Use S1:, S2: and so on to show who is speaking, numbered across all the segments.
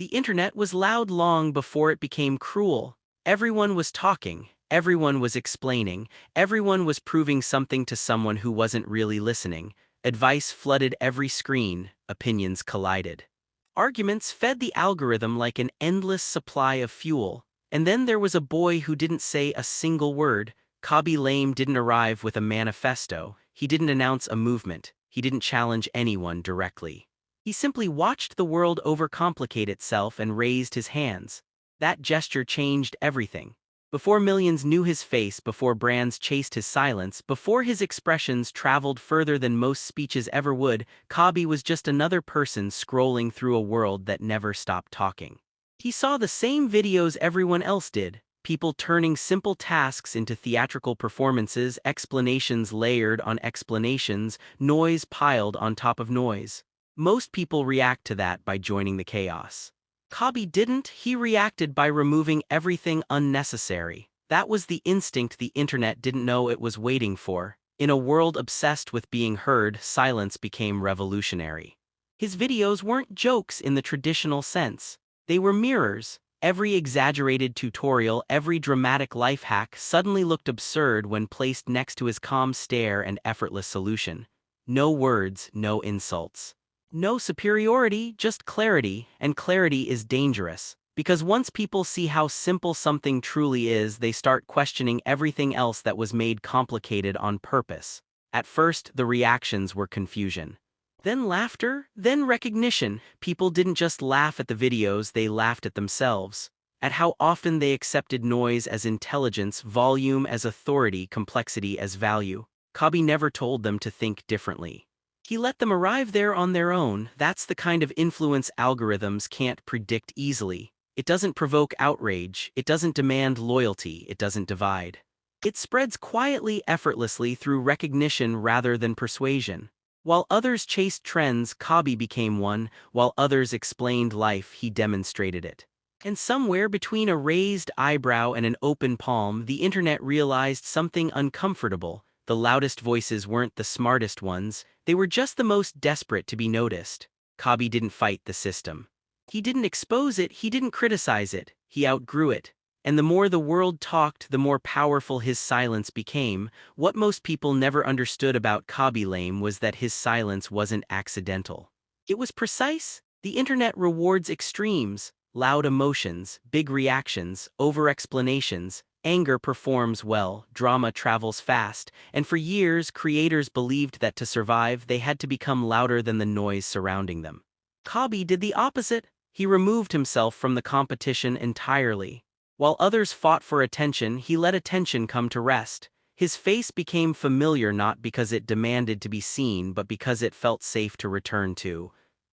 S1: The internet was loud long before it became cruel. Everyone was talking, everyone was explaining, everyone was proving something to someone who wasn't really listening. Advice flooded every screen, opinions collided. Arguments fed the algorithm like an endless supply of fuel. And then there was a boy who didn't say a single word. Khaby Lame didn't arrive with a manifesto. He didn't announce a movement. He didn't challenge anyone directly. He simply watched the world overcomplicate itself and raised his hands. That gesture changed everything. Before millions knew his face, before brands chased his silence, before his expressions traveled further than most speeches ever would, Khaby was just another person scrolling through a world that never stopped talking. He saw the same videos everyone else did, people turning simple tasks into theatrical performances, explanations layered on explanations, noise piled on top of noise. Most people react to that by joining the chaos. Khaby didn't. He reacted by removing everything unnecessary. That was the instinct the internet didn't know it was waiting for. In a world obsessed with being heard, silence became revolutionary. His videos weren't jokes in the traditional sense. They were mirrors. Every exaggerated tutorial, every dramatic life hack suddenly looked absurd when placed next to his calm stare and effortless solution. No words, no insults. No superiority, just clarity, and clarity is dangerous. Because once people see how simple something truly is, they start questioning everything else that was made complicated on purpose. At first, the reactions were confusion. Then laughter, then recognition. People didn't just laugh at the videos, they laughed at themselves. At how often they accepted noise as intelligence, volume as authority, complexity as value. Khaby never told them to think differently. He let them arrive there on their own. That's the kind of influence algorithms can't predict easily. It doesn't provoke outrage, it doesn't demand loyalty, it doesn't divide. It spreads quietly, effortlessly through recognition rather than persuasion. While others chased trends, Khaby became one. While others explained life, he demonstrated it. And somewhere between a raised eyebrow and an open palm, the internet realized something uncomfortable. The loudest voices weren't the smartest ones, they were just the most desperate to be noticed. Khaby didn't fight the system. He didn't expose it, he didn't criticize it, he outgrew it. And the more the world talked, the more powerful his silence became. What most people never understood about Khaby Lame was that his silence wasn't accidental. It was precise. The internet rewards extremes, loud emotions, big reactions, over-explanations. Anger performs well, drama travels fast, and for years creators believed that to survive they had to become louder than the noise surrounding them. Khaby did the opposite. He removed himself from the competition entirely. While others fought for attention, he let attention come to rest. His face became familiar not because it demanded to be seen, but because it felt safe to return to.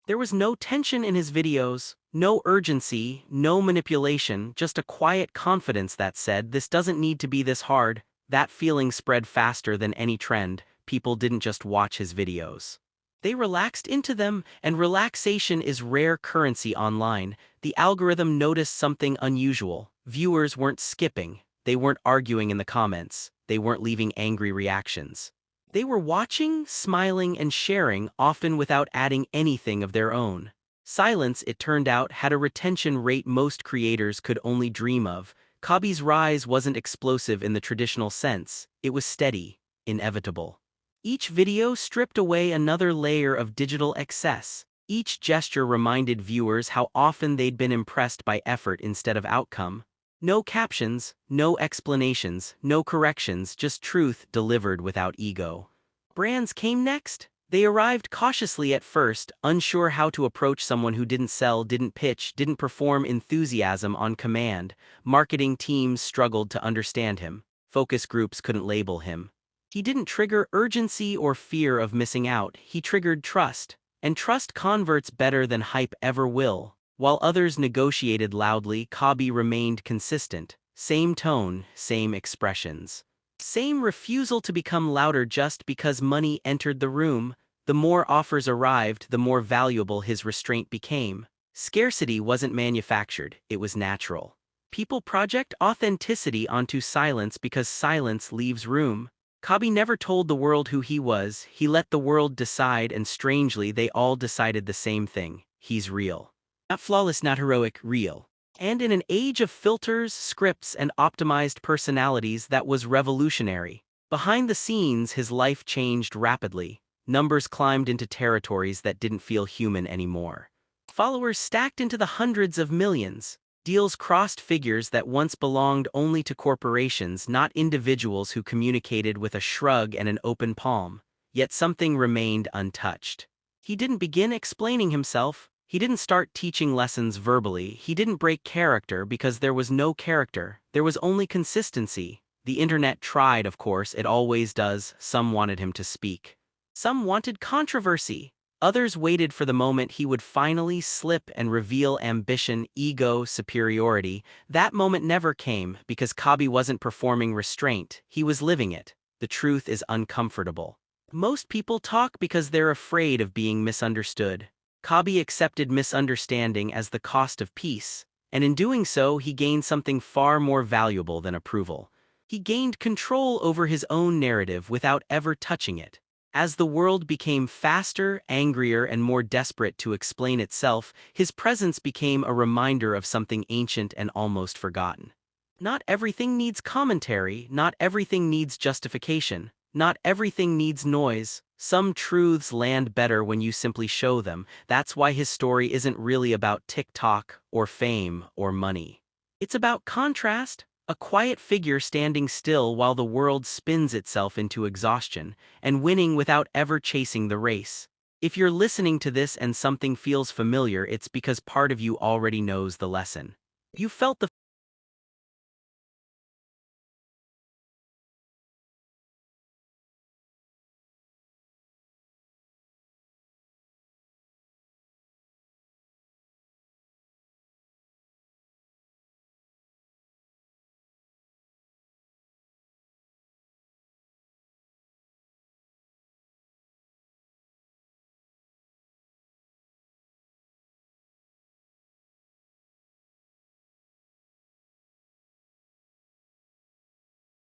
S1: There was no tension in his videos, no urgency, no manipulation, just a quiet confidence that said, "This doesn't need to be this hard." That feeling spread faster than any trend. People didn't just watch his videos. They relaxed into them, and relaxation is rare currency online. The algorithm noticed something unusual. Viewers weren't skipping, they weren't arguing in the comments, they weren't leaving angry reactions. They were watching, smiling, and sharing, often without adding anything of their own. Silence, it turned out, had a retention rate most creators could only dream of. Khaby's rise wasn't explosive in the traditional sense, it was steady, inevitable. Each video stripped away another layer of digital excess. Each gesture reminded viewers how often they'd been impressed by effort instead of outcome. No captions, no explanations, no corrections, just truth delivered without ego. Brands came next. They arrived cautiously at first, unsure how to approach someone who didn't sell, didn't pitch, didn't perform enthusiasm on command. Marketing teams struggled to understand him. Focus groups couldn't label him. He didn't trigger urgency or fear of missing out, he triggered trust. And trust converts better than hype ever will. While others negotiated loudly, Khaby remained consistent. Same tone, same expressions. Same refusal to become louder just because money entered the room. The more offers arrived, the more valuable his restraint became. Scarcity wasn't manufactured, it was natural. People project authenticity onto silence because silence leaves room. Khaby never told the world who he was, he let the world decide, and strangely they all decided the same thing: he's real. Not flawless, not heroic, real. And in an age of filters, scripts, and optimized personalities, that was revolutionary. Behind the scenes, his life changed rapidly. Numbers climbed into territories that didn't feel human anymore. Followers stacked into the hundreds of millions. Deals crossed figures that once belonged only to corporations, not individuals who communicated with a shrug and an open palm. Yet something remained untouched. He didn't begin explaining himself. He didn't start teaching lessons verbally. He didn't break character because there was no character. There was only consistency. The internet tried, of course, it always does. Some wanted him to speak. Some wanted controversy. Others waited for the moment he would finally slip and reveal ambition, ego, superiority. That moment never came because Khaby wasn't performing restraint. He was living it. The truth is uncomfortable. Most people talk because they're afraid of being misunderstood. Khaby accepted misunderstanding as the cost of peace, and in doing so he gained something far more valuable than approval. He gained control over his own narrative without ever touching it. As the world became faster, angrier, and more desperate to explain itself, his presence became a reminder of something ancient and almost forgotten. Not everything needs commentary, not everything needs justification, not everything needs noise. Some truths land better when you simply show them. That's why his story isn't really about TikTok, or fame, or money. It's about contrast. A quiet figure standing still while the world spins itself into exhaustion, and winning without ever chasing the race. If you're listening to this and something feels familiar, it's because part of you already knows the lesson. You felt the